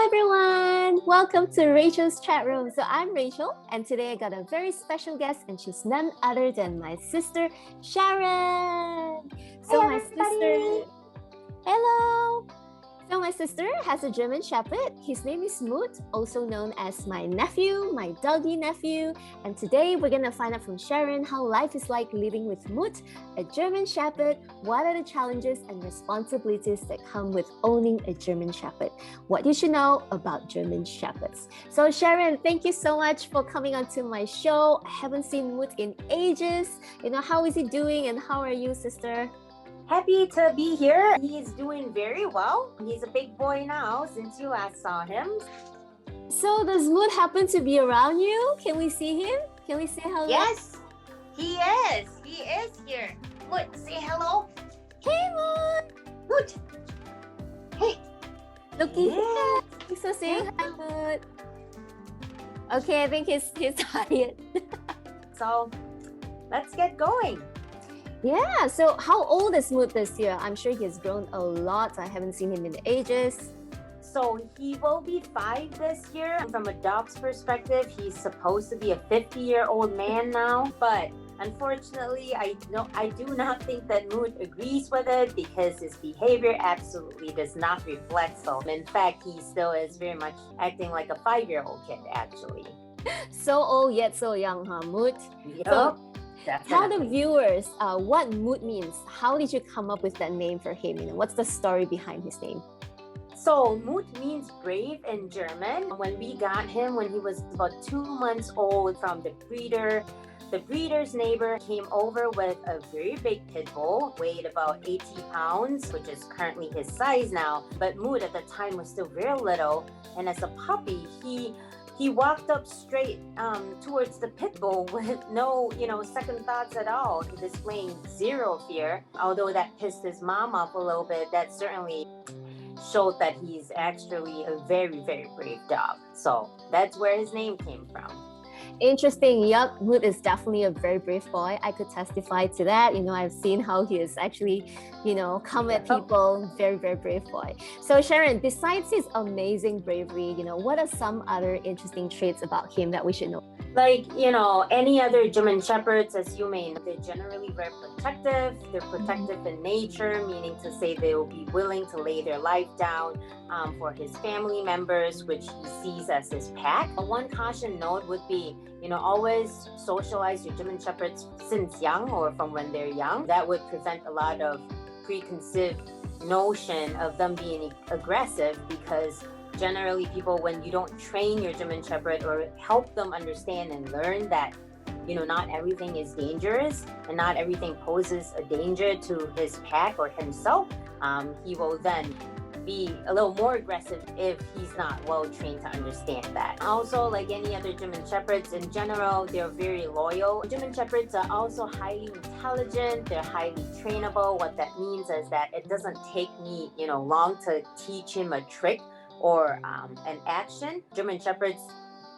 everyone! Welcome to Rachel's Chatroom. So I'm Rachel, and today I got a very special guest, and she's none other than my sister, Sharon. So Hey, my everybody. sister, hello. So my sister has a German Shepherd. His name is Muut, also known as my nephew, my doggy nephew. And today we're gonna find out from Sharon how life is like living with Muut, a German Shepherd. What are the challenges and responsibilities that come with owning a German Shepherd? What you should know about German Shepherds. So Sharon, thank you so much for coming onto my show. I haven't seen Muut in ages. How is he doing and how are you, sister? Happy to be here. He's doing very well. He's a big boy now since you last saw him. So does Muut happen to be around you? Can we see him? Can we say hello? Yes, he is. He is here. Muut, say hello. Hey, Muut! Muut. Hey. Looking Yeah. Thanks for saying hi, Muut. Okay, I think he's tired. So let's get going. Yeah, so how old is Muut this year? I'm sure he has grown a lot. I haven't seen him in ages. So he will be 5 this year. From a dog's perspective, he's supposed to be a 50-year-old man now. But unfortunately, I do not think that Muut agrees with it because his behavior absolutely does not reflect so. In fact, he still is very much acting like a 5-year-old kid, actually. So old yet so young, huh, Muut? Yep. So, tell the Definitely. viewers what Muut means. How did you come up with that name for him? What's the story behind his name? So Muut means brave in German. When we got him when he was about 2 months old from the breeder's neighbor came over with a very big pit bull, weighed about 80 pounds, which is currently his size now. But Muut at the time was still very little. And as a puppy, he walked up straight towards the pit bull with no, second thoughts at all, displaying zero fear. Although that pissed his mom off a little bit, that certainly showed that he's actually a very, very brave dog. So that's where his name came from. Interesting. Yup, Muut is definitely a very brave boy. I could testify to that. I've seen how he is actually, come at people. Very, very brave boy. So Sharon, besides his amazing bravery, what are some other interesting traits about him that we should know? Like, any other German Shepherds, as you may know, they're generally very protective. They're protective in nature, meaning to say they will be willing to lay their life down for his family members, which he sees as his pack. One caution note would be, always socialize your German Shepherds since young or from when they're young. That would prevent a lot of preconceived notion of them being aggressive, because generally people, when you don't train your German Shepherd or help them understand and learn that, not everything is dangerous and not everything poses a danger to his pack or himself, he will then be a little more aggressive if he's not well trained to understand that. Also, like any other German Shepherds in general, they're very loyal. German Shepherds are also highly intelligent. They're highly trainable. What that means is that it doesn't take me, long to teach him a trick or an action. German Shepherds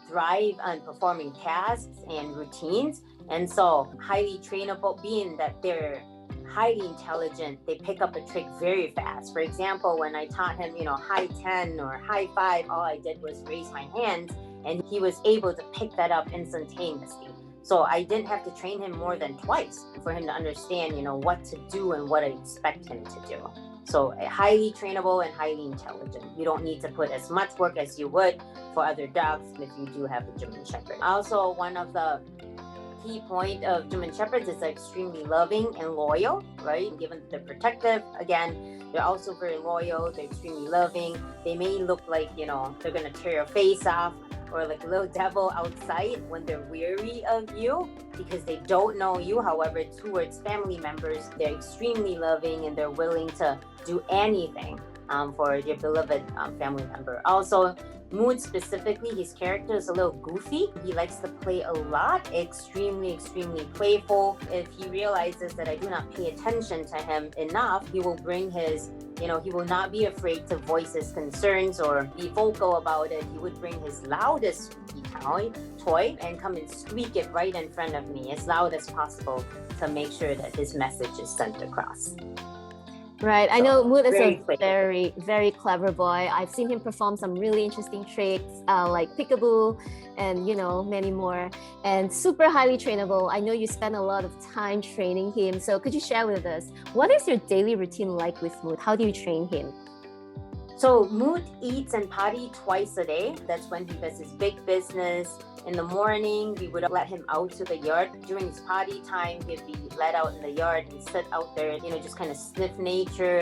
thrive on performing tasks and routines, and so highly trainable, being that they're highly intelligent, they pick up a trick very fast. For example, when I taught him, high 10 or high 5, all I did was raise my hands and he was able to pick that up instantaneously. So I didn't have to train him more than twice for him to understand, what to do and what I expect him to do. So highly trainable and highly intelligent. You don't need to put as much work as you would for other dogs if you do have a German Shepherd. Also, one of the key point of German Shepherds is they're extremely loving and loyal, right? Given that they're protective, again, they're also very loyal, they're extremely loving. They may look like, they're gonna tear your face off or like a little devil outside when they're weary of you because they don't know you. However, towards family members, they're extremely loving and they're willing to do anything for their beloved family member. Also, Muut specifically, his character is a little goofy. He likes to play a lot, extremely playful. If he realizes that I do not pay attention to him enough, he will bring his, he will not be afraid to voice his concerns or be vocal about it. He would bring his loudest toy and come and squeak it right in front of me as loud as possible to make sure that his message is sent across. Right. I So, know Muut is very a playful. very, very clever boy. I've seen him perform some really interesting tricks, like peekaboo and, many more, and super highly trainable. I know you spend a lot of time training him. So could you share with us, what is your daily routine like with Muut? How do you train him? So Moot eats and potty twice a day. That's when he does his big business. In the morning, we would let him out to the yard. During his potty time, he'd be let out in the yard and sit out there, just kind of sniff nature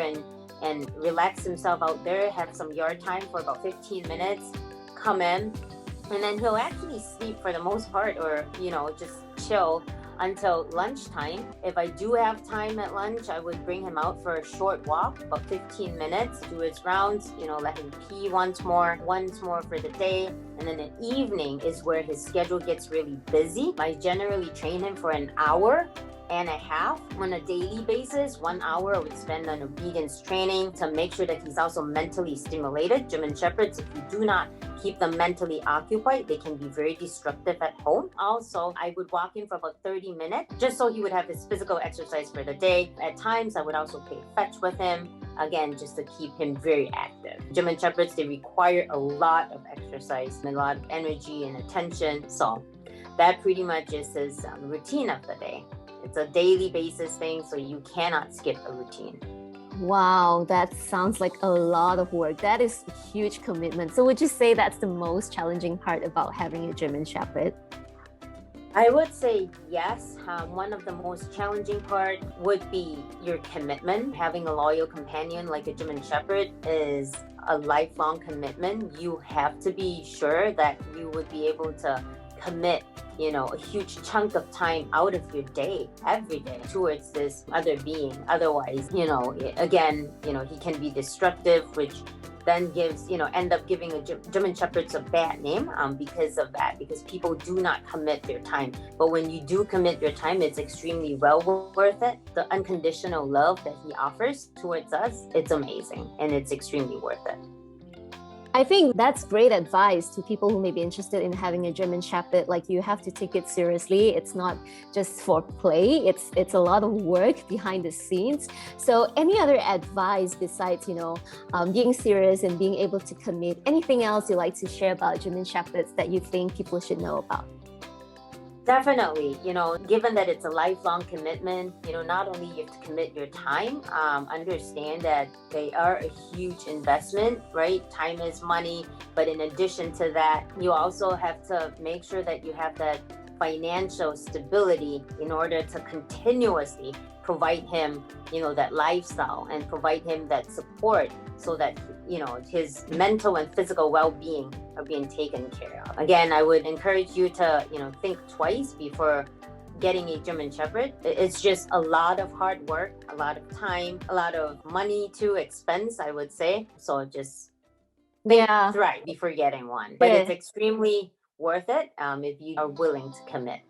and relax himself out there, have some yard time for about 15 minutes, come in, and then he'll actually sleep for the most part, or, just chill until lunchtime. If I do have time at lunch, I would bring him out for a short walk, about 15 minutes, do his rounds, let him pee once more for the day. And then the evening is where his schedule gets really busy. I generally train him for an hour and a half on a daily basis. 1 hour I would spend on obedience training to make sure that he's also mentally stimulated. German Shepherds, if you do not keep them mentally occupied, they can be very destructive at home. Also, I would walk him for about 30 minutes just so he would have his physical exercise for the day. At times, I would also play fetch with him, again, just to keep him very active. German Shepherds, they require a lot of exercise, a lot of energy and attention. So that pretty much is his routine of the day. It's a daily basis thing, so you cannot skip a routine. Wow, that sounds like a lot of work. That is a huge commitment. So would you say that's the most challenging part about having a German Shepherd? I would say yes. One of the most challenging part would be your commitment. Having a loyal companion like a German Shepherd is a lifelong commitment. You have to be sure that you would be able to commit a huge chunk of time out of your day, every day, towards this other being. Otherwise, again, he can be destructive, which then gives, end up giving a German Shepherds a bad name because of that, because people do not commit their time. But when you do commit your time, it's extremely well worth it. The unconditional love that he offers towards us, it's amazing, and it's extremely worth it. I think that's great advice to people who may be interested in having a German Shepherd. Like, you have to take it seriously. It's not just for play. It's a lot of work behind the scenes. So any other advice besides, being serious and being able to commit? Anything else you'd like to share about German Shepherds that you think people should know about? Definitely, given that it's a lifelong commitment, not only you have to commit your time, understand that they are a huge investment, right? Time is money. But in addition to that, you also have to make sure that you have that financial stability in order to continuously provide him, that lifestyle and provide him that support so that, his mental and physical well-being are being taken care of. Again, I would encourage you to, think twice before getting a German Shepherd. It's just a lot of hard work, a lot of time, a lot of money to expense, I would say. So just think right before getting one. But it's extremely worth it if you are willing to commit.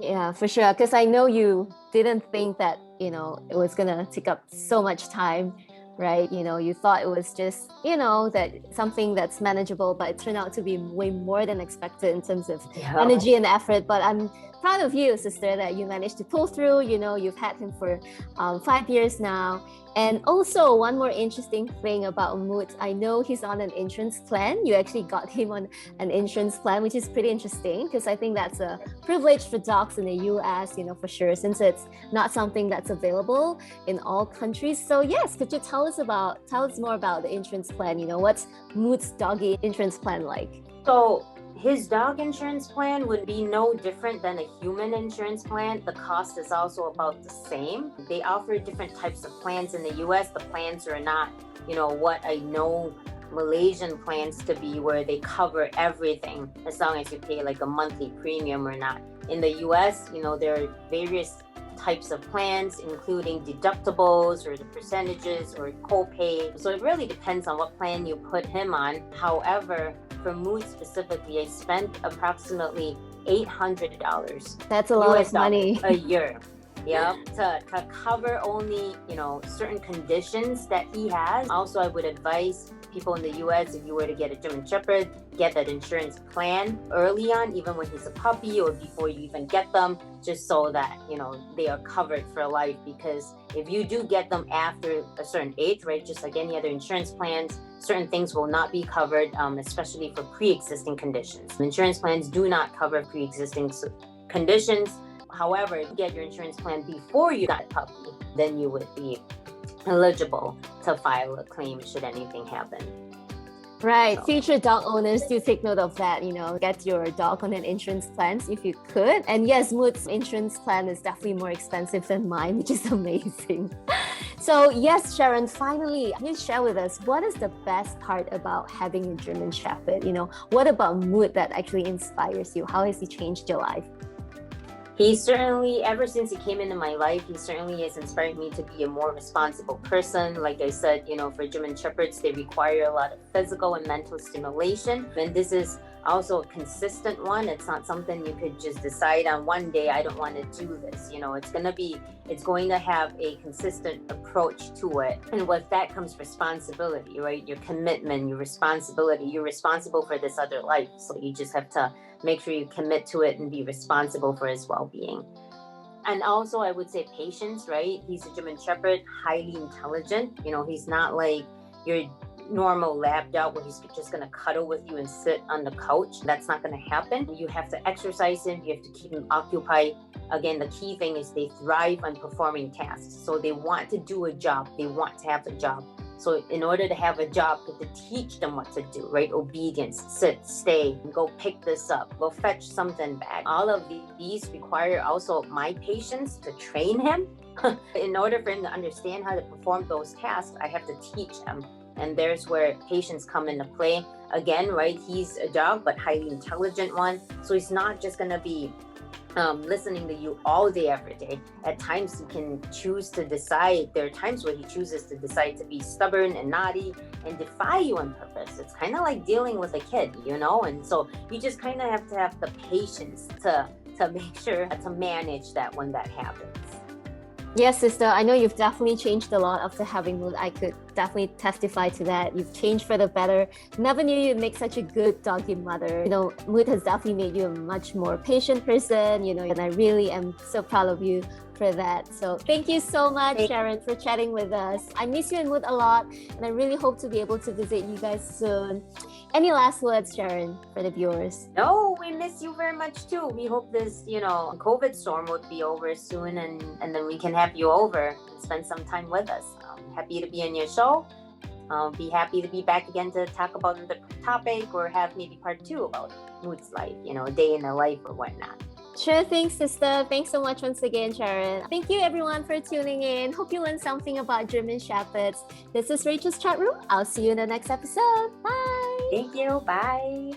Yeah, for sure. Because I know you didn't think that, it was going to take up so much time, right? You thought it was just, that something that's manageable, but it turned out to be way more than expected in terms of energy and effort. But I'm proud of you, sister, that you managed to pull through. You've had him for 5 years now. And also, one more interesting thing about Muut, I know he's on an insurance plan. You actually got him on an insurance plan, which is pretty interesting, because I think that's a privilege for dogs in the US, for sure, since it's not something that's available in all countries. So yes, could you tell us more about the insurance plan? What's Muut's doggy insurance plan like? So his dog insurance plan would be no different than a human insurance plan. The cost is also about the same. They offer different types of plans in the US. The plans are not, what I know Malaysian plans to be, where they cover everything as long as you pay like a monthly premium or not. In the US, there are various types of plans, including deductibles or the percentages or copay. So it really depends on what plan you put him on. However, for Muut specifically, I spent approximately $800. That's a lot of money. A year. Yep, to cover only, certain conditions that he has. Also, I would advise people in the US, if you were to get a German Shepherd, get that insurance plan early on, even when he's a puppy or before you even get them, just so that, they are covered for life. Because if you do get them after a certain age, right, just like any other insurance plans, certain things will not be covered, especially for pre-existing conditions. Insurance plans do not cover pre-existing conditions. However, if you get your insurance plan before you got a puppy, then you would be eligible to file a claim should anything happen. Right. So, future dog owners, do take note of that. Get your dog on an insurance plan if you could. And yes, Muut's insurance plan is definitely more expensive than mine, which is amazing. So yes, Sharon, finally, can you share with us what is the best part about having a German Shepherd? What about Muut that actually inspires you? How has he changed your life? He certainly, ever since he came into my life, he certainly has inspired me to be a more responsible person. Like I said, for German Shepherds, they require a lot of physical and mental stimulation. And this is also a consistent one. It's not something you could just decide on one day, I don't want to do this. It's going to have a consistent approach to it. And with that comes responsibility, right? Your commitment, your responsibility. You're responsible for this other life. So you just have to make sure you commit to it and be responsible for his well-being. And also, I would say patience, right? He's a German Shepherd, highly intelligent. He's not like your normal lab dog where he's just going to cuddle with you and sit on the couch. That's not going to happen. You have to exercise him. You have to keep him occupied. Again, the key thing is they thrive on performing tasks. So they want to do a job. They want to have a job. So in order to have a job, you have to teach them what to do, right? Obedience, sit, stay, go pick this up, go fetch something back. All of these require also my patience to train him. In order for him to understand how to perform those tasks, I have to teach him. And there's where patience come into play. Again, right? He's a dog, but highly intelligent one. So he's not just going to be listening to you all day, every day. At times he can choose to decide. There are times where he chooses to decide to be stubborn and naughty and defy you on purpose. It's kind of like dealing with a kid, and so you just kind of have to have the patience to make sure to manage that when that happens. Yes, sister, I know you've definitely changed a lot after having Muut. I could definitely testify to that. You've changed for the better. Never knew you'd make such a good doggy mother. Muut has definitely made you a much more patient person, and I really am so proud of you for that. So thank you so much, Sharon, for chatting with us. I miss you and Muut a lot, and I really hope to be able to visit you guys soon. Any last words, Sharon, for the viewers? No, we miss you very much too. We hope this, COVID storm would be over soon, and then we can have you over and spend some time with us. Happy to be on your show. Be happy to be back again to talk about the topic or have maybe part 2 about Muut's life, a day in the life or whatnot. Sure thing, sister. Thanks so much once again, Sharon. Thank you everyone for tuning in. Hope you learned something about German Shepherds. This is Rachel's Chatroom. I'll see you in the next episode. Bye. Thank you. Bye.